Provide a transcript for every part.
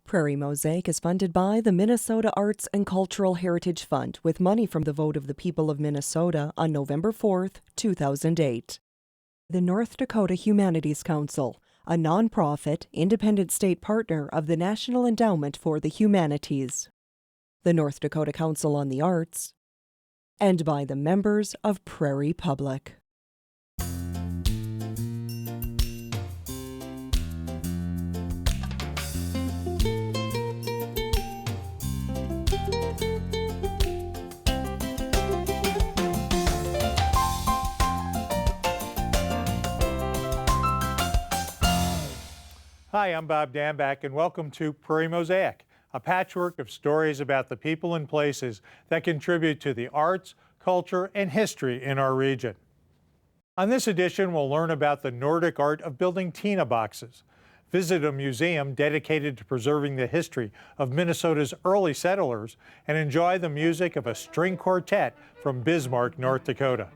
Prairie Mosaic is funded by the Minnesota Arts and Cultural Heritage Fund with money from the vote of the people of Minnesota on November 4th, 2008. The North Dakota Humanities Council, a nonprofit, independent state partner of the National Endowment for the Humanities. The North Dakota Council on the Arts, and by the members of Prairie Public. Hi, I'm Bob Dambach, and welcome to Prairie Mosaic, a patchwork of stories about the people and places that contribute to the arts, culture, and history in our region. On this edition, we'll learn about the Nordic art of building Tina boxes, visit a museum dedicated to preserving the history of Minnesota's early settlers, and enjoy the music of a string quartet from Bismarck, North Dakota.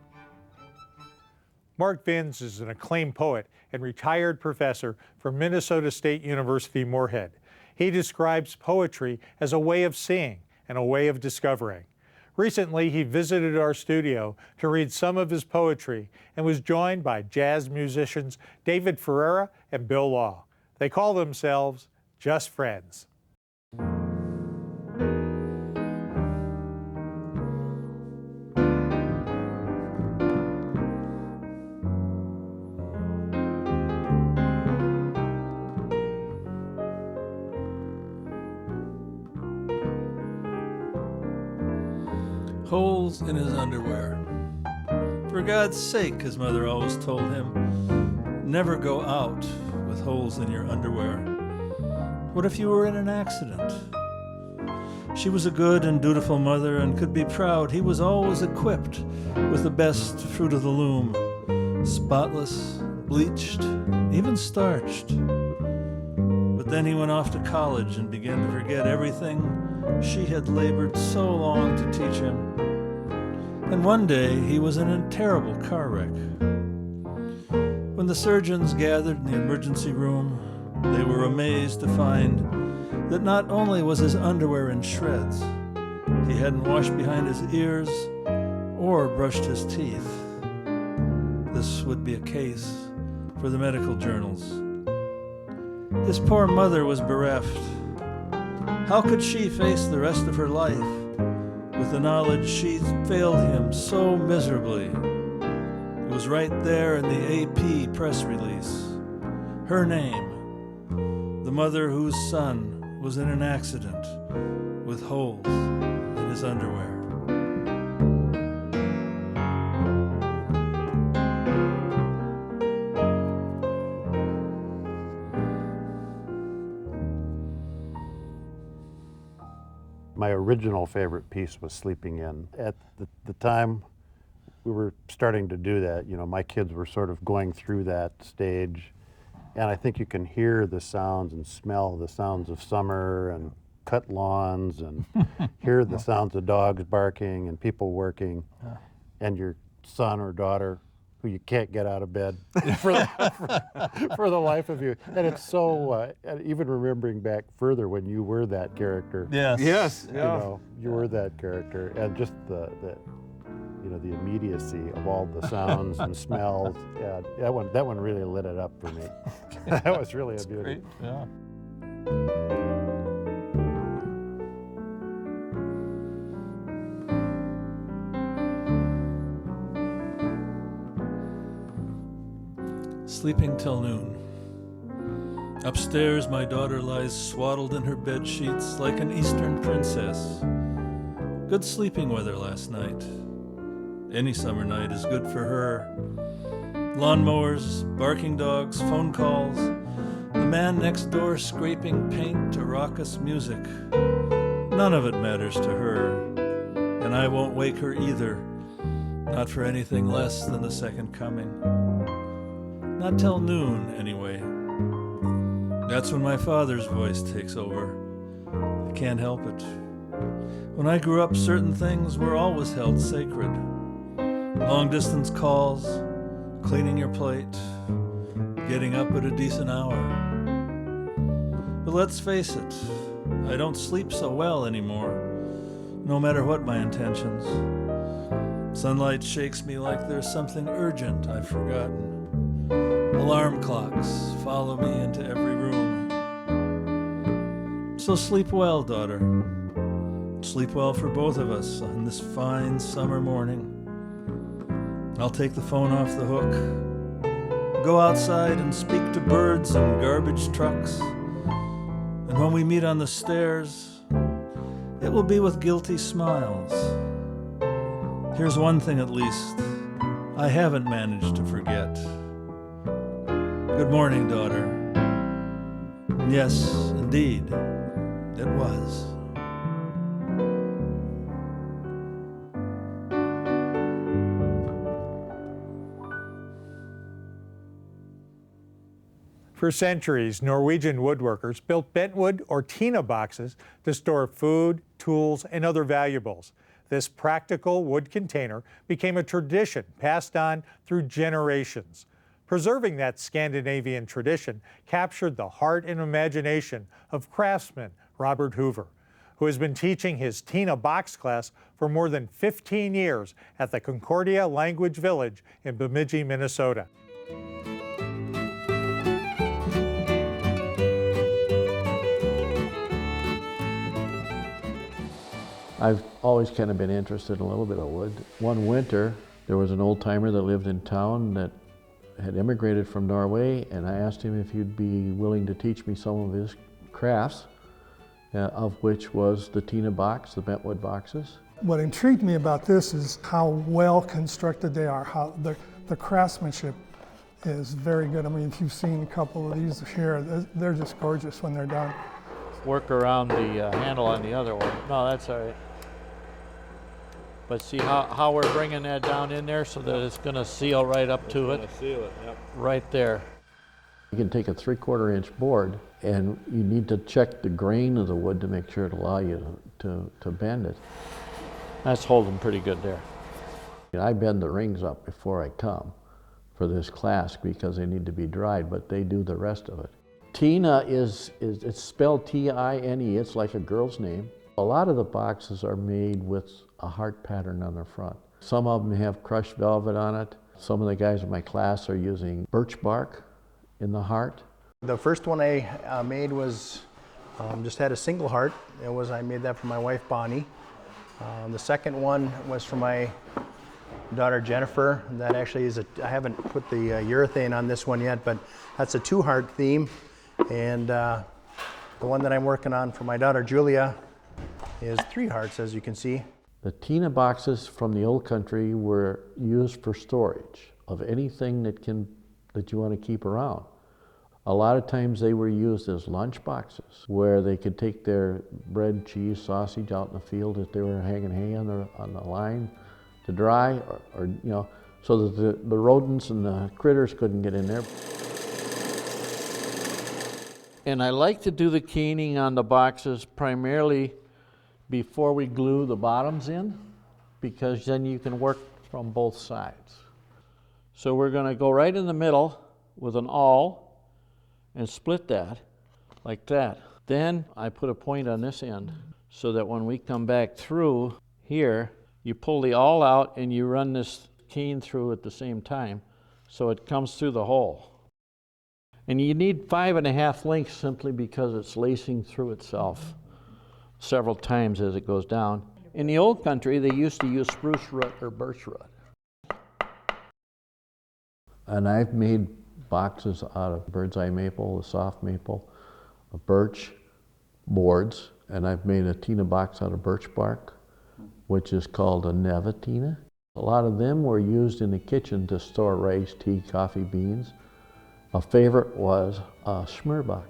Mark Vins is an acclaimed poet and retired professor from Minnesota State University Moorhead. He describes poetry as a way of seeing and a way of discovering. Recently, he visited our studio to read some of his poetry and was joined by jazz musicians David Ferreira and Bill Law. They call themselves Just Friends. Holes in his underwear. For God's sake, his mother always told him, never go out with holes in your underwear. What if you were in an accident? She was a good and dutiful mother and could be proud he was always equipped with the best fruit of the loom, spotless, bleached, even starched. But then he went off to college and began to forget everything she had labored so long to teach him. And one day he was in a terrible car wreck. When the surgeons gathered in the emergency room, they were amazed to find that not only was his underwear in shreds, he hadn't washed behind his ears or brushed his teeth. This would be a case for the medical journals. His poor mother was bereft. How could she face the rest of her life with the knowledge she'd failed him so miserably? It was right there in the AP press release. Her name, the mother whose son was in an accident with holes in his underwear. My original favorite piece was Sleeping In. At the time we were starting to do that, you know, my kids were sort of going through that stage, and I think you can hear the sounds and smell the sounds of summer and cut lawns and hear the sounds of dogs barking and people working, and your son or daughter who you can't get out of bed for the life of you. And it's so, even remembering back further when you were that character. Yes. Yes. You know, you were that character, and just the you know, the immediacy of all the sounds and smells. Yeah, that one really lit it up for me. That was really a beauty. Great. Yeah. Sleeping till noon. Upstairs, my daughter lies swaddled in her bed sheets like an Eastern princess. Good sleeping weather last night. Any summer night is good for her. Lawnmowers, barking dogs, phone calls, the man next door scraping paint to raucous music. None of it matters to her, and I won't wake her either, not for anything less than the second coming. Not till noon, anyway. That's when my father's voice takes over. I can't help it. When I grew up, certain things were always held sacred. Long-distance calls, cleaning your plate, getting up at a decent hour. But let's face it, I don't sleep so well anymore, no matter what my intentions. Sunlight shakes me like there's something urgent I've forgotten. Alarm clocks follow me into every room. So sleep well, daughter. Sleep well for both of us on this fine summer morning. I'll take the phone off the hook, go outside and speak to birds and garbage trucks. And when we meet on the stairs, it will be with guilty smiles. Here's one thing at least I haven't managed to forget. Good morning, daughter. Yes, indeed, it was. For centuries, Norwegian woodworkers built bentwood or tina boxes to store food, tools, and other valuables. This practical wood container became a tradition passed on through generations. Preserving that Scandinavian tradition captured the heart and imagination of craftsman Robert Hoover, who has been teaching his tina box class for more than 15 years at the Concordia Language Village in Bemidji, Minnesota. I've always kind of been interested in a little bit of wood. One winter, there was an old timer that lived in town that had immigrated from Norway, and I asked him if he'd be willing to teach me some of his crafts, of which was the tina box, the bentwood boxes. What intrigued me about this is how well constructed they are, how the craftsmanship is very good. I mean, if you've seen a couple of these here, they're just gorgeous when they're done. Work around the handle on the other one. No, that's all right. But see how we're bringing that down in there so that it's going to seal right up to it? Seal it, yep. Right there. You can take a 3/4 inch board and you need to check the grain of the wood to make sure it'll allow you to bend it. That's holding pretty good there. I bend the rings up before I come for this class because they need to be dried, but they do the rest of it. Tina it's spelled T-I-N-E, it's like a girl's name. A lot of the boxes are made with a heart pattern on the front. Some of them have crushed velvet on it. Some of the guys in my class are using birch bark in the heart. The first one I made was, just had a single heart. I made that for my wife Bonnie. The second one was for my daughter Jennifer. That actually is I haven't put the urethane on this one yet, but that's a 2-heart theme. And the one that I'm working on for my daughter Julia is 3 hearts, as you can see. The tina boxes from the old country were used for storage of anything that you want to keep around. A lot of times they were used as lunch boxes where they could take their bread, cheese, sausage out in the field if they were hanging hay on the line to dry, or so that the rodents and the critters couldn't get in there. And I like to do the keening on the boxes primarily before we glue the bottoms in, because then you can work from both sides. So we're going to go right in the middle with an awl and split that like that. Then I put a point on this end so that when we come back through here, you pull the awl out and you run this keen through at the same time so it comes through the hole. And you need 5.5 lengths simply because it's lacing through itself several times as it goes down. In the old country, they used to use spruce root or birch root. And I've made boxes out of bird's eye maple, the soft maple, birch boards, and I've made a tina box out of birch bark, which is called a nevatina. A lot of them were used in the kitchen to store rice, tea, coffee, beans. A favorite was a schmurbox,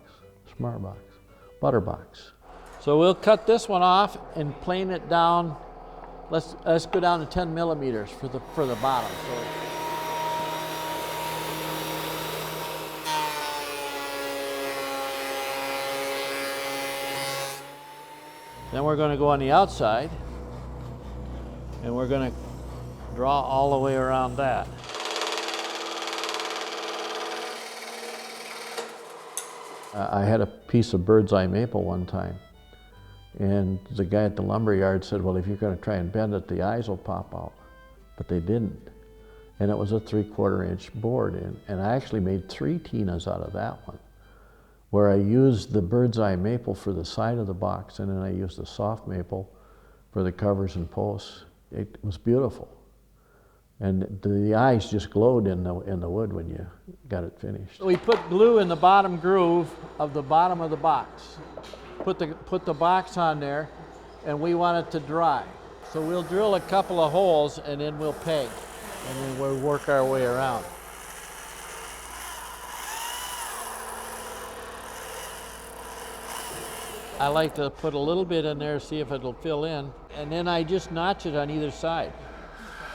butter box. So we'll cut this one off and plane it down. Let's go down to 10 millimeters for the bottom. Then we're going to go on the outside, and we're going to draw all the way around that. I had a piece of bird's eye maple one time, and the guy at the lumber yard said, well, if you're going to try and bend it, the eyes will pop out. But they didn't. And it was a 3/4 inch board, and I actually made 3 Tinas out of that one, where I used the bird's eye maple for the side of the box, and then I used the soft maple for the covers and posts. It was beautiful. And the eyes just glowed in the wood when you got it finished. We put glue in the bottom groove of the bottom of the box. Put the box on there, and we want it to dry. So we'll drill a couple of holes, and then we'll peg, and then we'll work our way around. I like to put a little bit in there, see if it'll fill in, and then I just notch it on either side.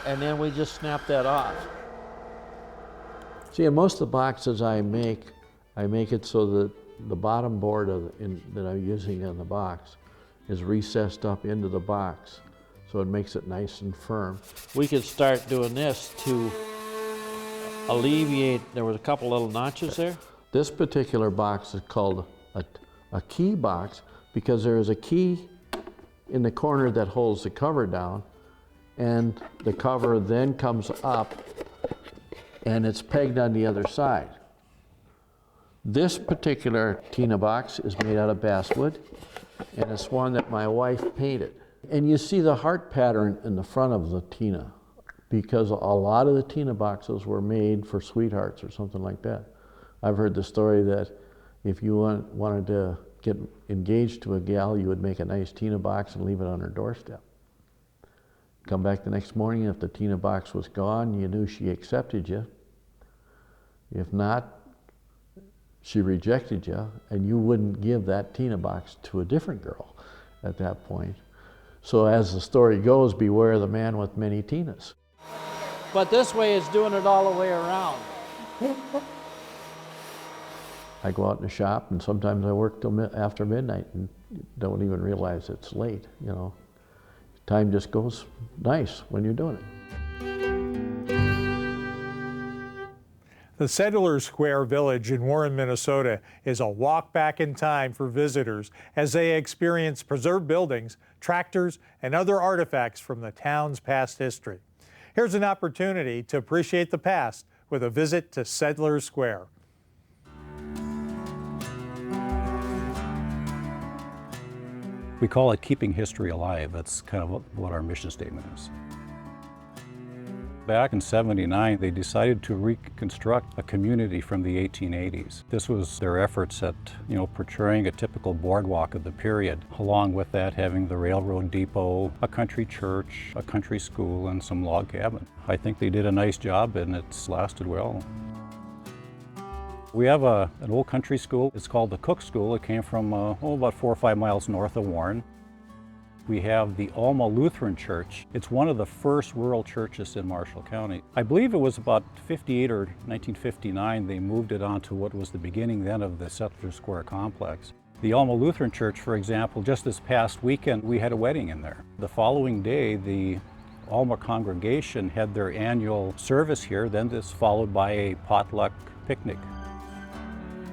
And then we just snap that off. See, in most of the boxes I make it so that the bottom board that I'm using in the box is recessed up into the box, so it makes it nice and firm. We could start doing this to alleviate, there was a couple little notches there. This particular box is called a key box because there is a key in the corner that holds the cover down, and the cover then comes up and it's pegged on the other side. This particular Tina box is made out of basswood, and it's one that my wife painted. And you see the heart pattern in the front of the Tina, because a lot of the Tina boxes were made for sweethearts or something like that. I've heard the story that if you wanted to get engaged to a gal, you would make a nice Tina box and leave it on her doorstep. Come back the next morning, if the Tina box was gone, you knew she accepted you. If not, she rejected you, and you wouldn't give that Tina box to a different girl at that point. So as the story goes, beware the man with many Tinas. But this way it's doing it all the way around. I go out in the shop, and sometimes I work till after midnight and don't even realize it's late, you know. Time just goes nice when you're doing it. The Settlers Square Village in Warren, Minnesota is a walk back in time for visitors as they experience preserved buildings, tractors, and other artifacts from the town's past history. Here's an opportunity to appreciate the past with a visit to Settlers Square. We call it keeping history alive. That's kind of what our mission statement is. Back in '79, they decided to reconstruct a community from the 1880s. This was their efforts at, portraying a typical boardwalk of the period. Along with that, having the railroad depot, a country church, a country school, and some log cabin. I think they did a nice job, and it's lasted well. We have an old country school. It's called the Cook School. It came from about 4 or 5 miles north of Warren. We have the Alma Lutheran Church. It's one of the first rural churches in Marshall County. I believe it was about 58 or 1959 they moved it onto what was the beginning then of the Settlers Square complex. The Alma Lutheran Church, for example, just this past weekend we had a wedding in there. The following day the Alma congregation had their annual service here, then this followed by a potluck picnic.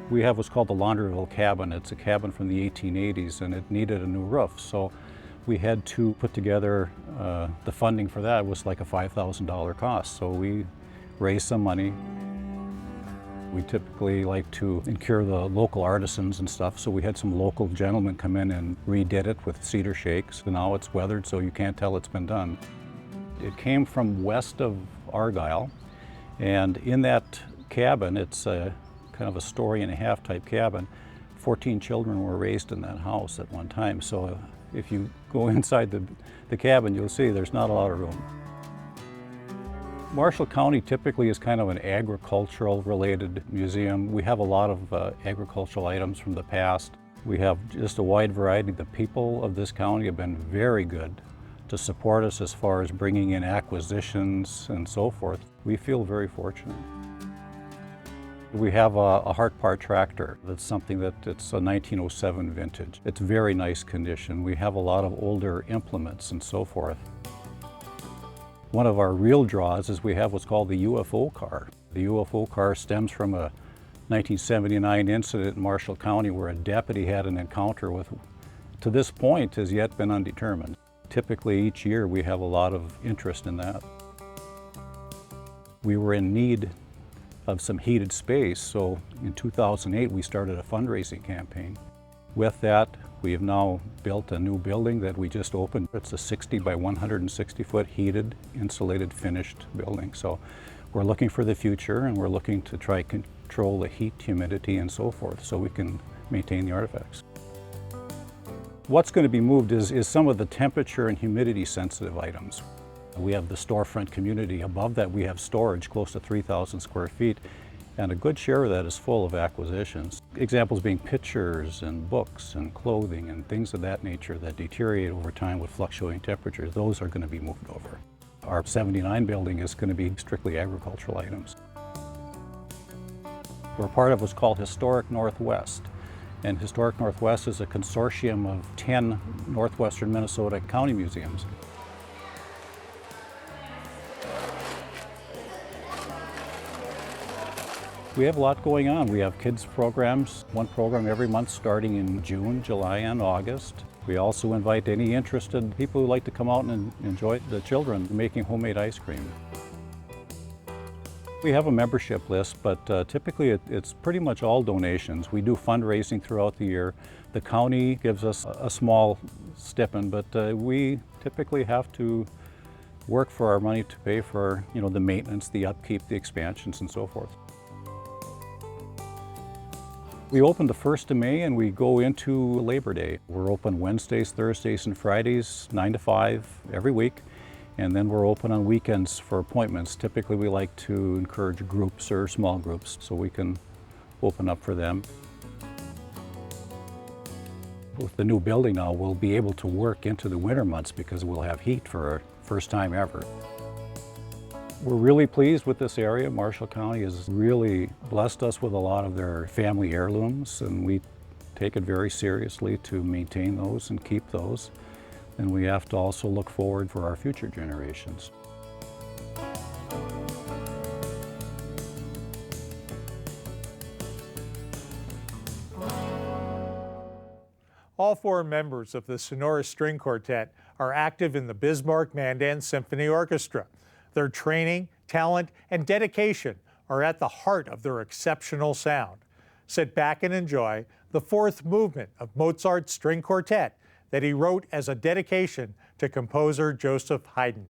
We have what's called the Laundryville cabin. It's a cabin from the 1880s and it needed a new roof. So we had to put together the funding for that. It was like a $5,000 cost. So we raised some money. We typically like to incur the local artisans and stuff. So we had some local gentlemen come in and redid it with cedar shakes. And now it's weathered so you can't tell it's been done. It came from west of Argyle. And in that cabin, it's kind of a story-and-a-half type cabin. 14 children were raised in that house at one time. So if you go inside the cabin, you'll see there's not a lot of room. Marshall County typically is kind of an agricultural related museum. We have a lot of agricultural items from the past. We have just a wide variety. The people of this county have been very good to support us as far as bringing in acquisitions and so forth. We feel very fortunate. We have a Hart-Parr tractor. That's something that it's a 1907 vintage. It's very nice condition. We have a lot of older implements and so forth. One of our real draws is we have what's called the UFO car. The UFO car stems from a 1979 incident in Marshall County where a deputy had an encounter with, to this point, has yet been undetermined. Typically each year we have a lot of interest in that. We were in need of some heated space, so in 2008 we started a fundraising campaign. With that, we have now built a new building that we just opened. It's a 60 by 160 foot heated, insulated, finished building. So we're looking for the future, and we're looking to try control the heat, humidity, and so forth so we can maintain the artifacts. What's going to be moved is some of the temperature and humidity sensitive items. We have the storefront community. Above that we have storage close to 3,000 square feet, and a good share of that is full of acquisitions. Examples being pictures and books and clothing and things of that nature that deteriorate over time with fluctuating temperatures. Those are going to be moved over. Our 79 building is going to be strictly agricultural items. We're part of what's called Historic Northwest. And Historic Northwest is a consortium of 10 northwestern Minnesota county museums. We have a lot going on. We have kids programs, one program every month starting in June, July, and August. We also invite any interested people who like to come out and enjoy the children making homemade ice cream. We have a membership list, but typically it's pretty much all donations. We do fundraising throughout the year. The county gives us a small stipend, but we typically have to work for our money to pay for, the maintenance, the upkeep, the expansions, and so forth. We open the 1st of May and we go into Labor Day. We're open Wednesdays, Thursdays, and Fridays, 9 to 5 every week. And then we're open on weekends for appointments. Typically we like to encourage groups or small groups so we can open up for them. With the new building now, we'll be able to work into the winter months because we'll have heat for our first time ever. We're really pleased with this area. Marshall County has really blessed us with a lot of their family heirlooms, and we take it very seriously to maintain those and keep those. And we have to also look forward for our future generations. All 4 members of the Sonora String Quartet are active in the Bismarck Mandan Symphony Orchestra. Their training, talent, and dedication are at the heart of their exceptional sound. Sit back and enjoy the 4th movement of Mozart's String Quartet that he wrote as a dedication to composer Joseph Haydn.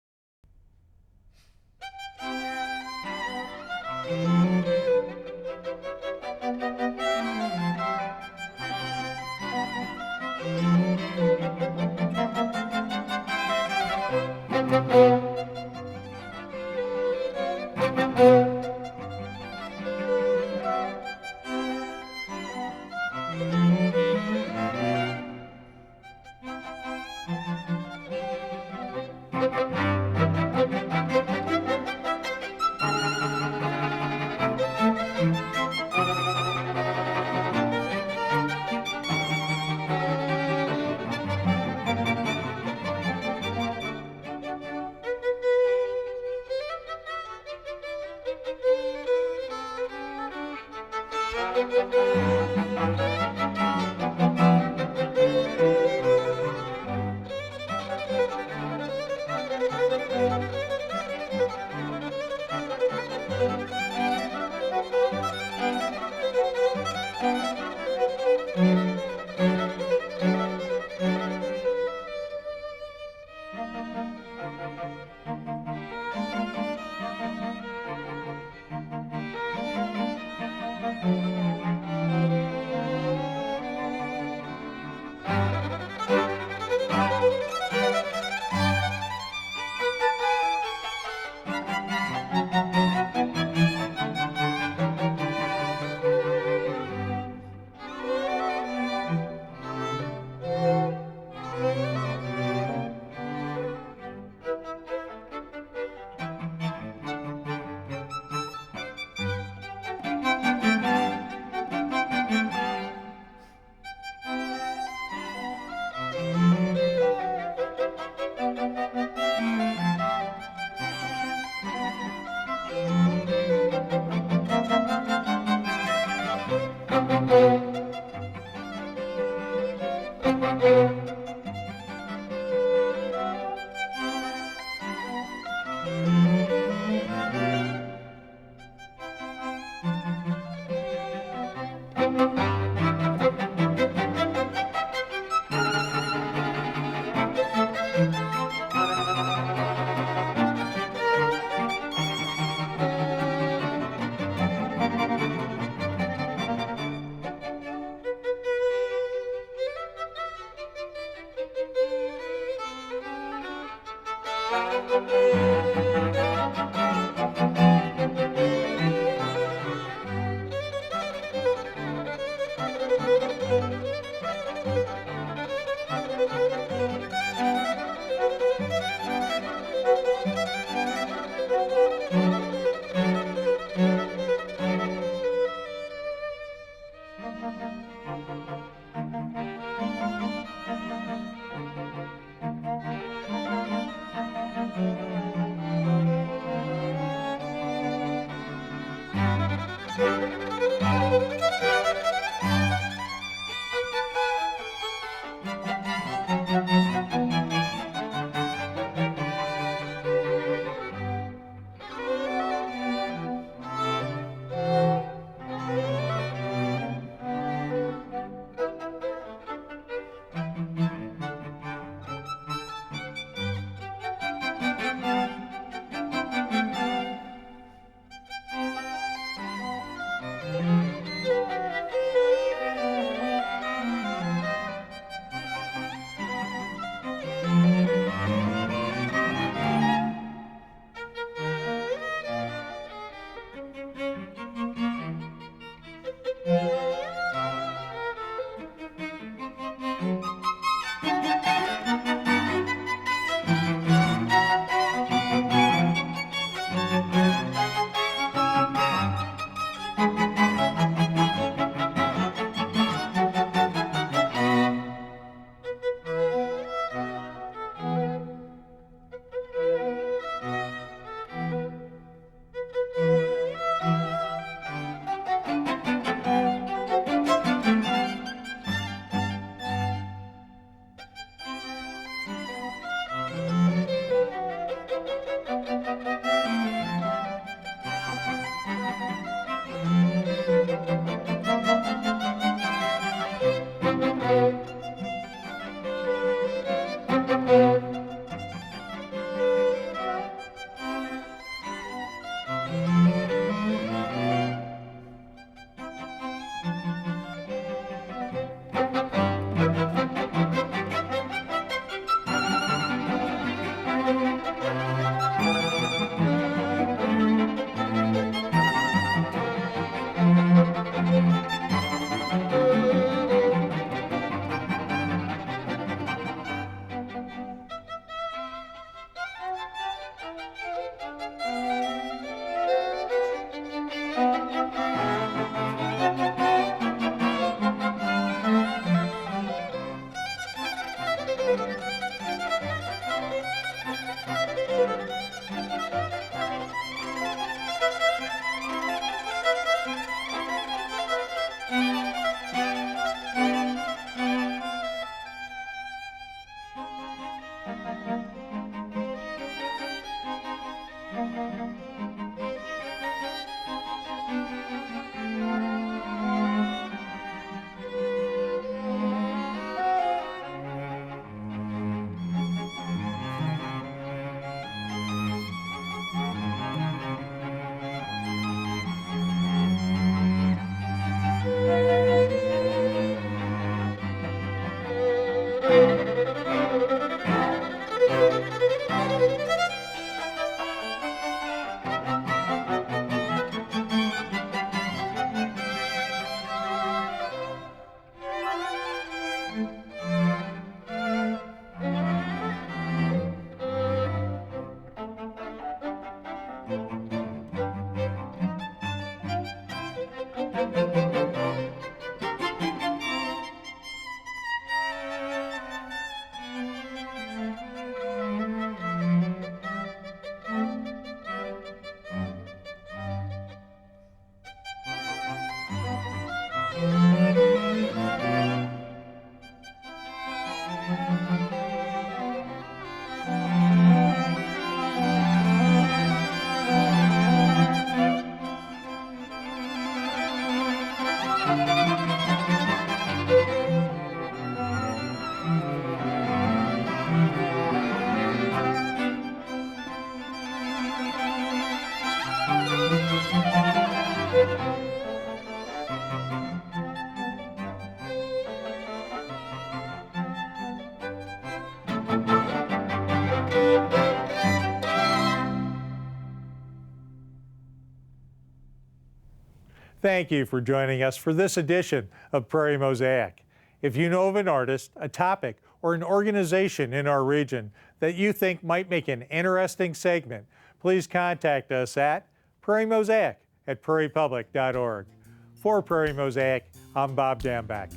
Thank you for joining us for this edition of Prairie Mosaic. If you know of an artist, a topic, or an organization in our region that you think might make an interesting segment, please contact us at prairiemosaic@prairiepublic.org. For Prairie Mosaic, I'm Bob Dambach.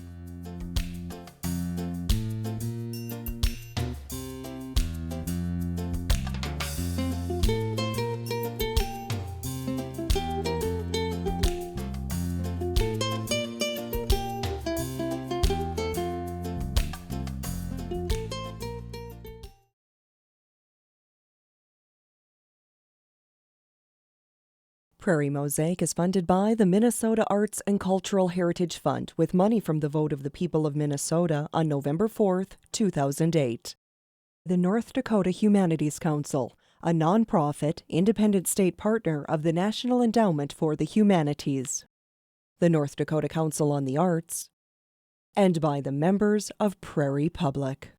Prairie Mosaic is funded by the Minnesota Arts and Cultural Heritage Fund with money from the vote of the people of Minnesota on November 4th, 2008. The North Dakota Humanities Council, a nonprofit, independent state partner of the National Endowment for the Humanities. The North Dakota Council on the Arts, and by the members of Prairie Public.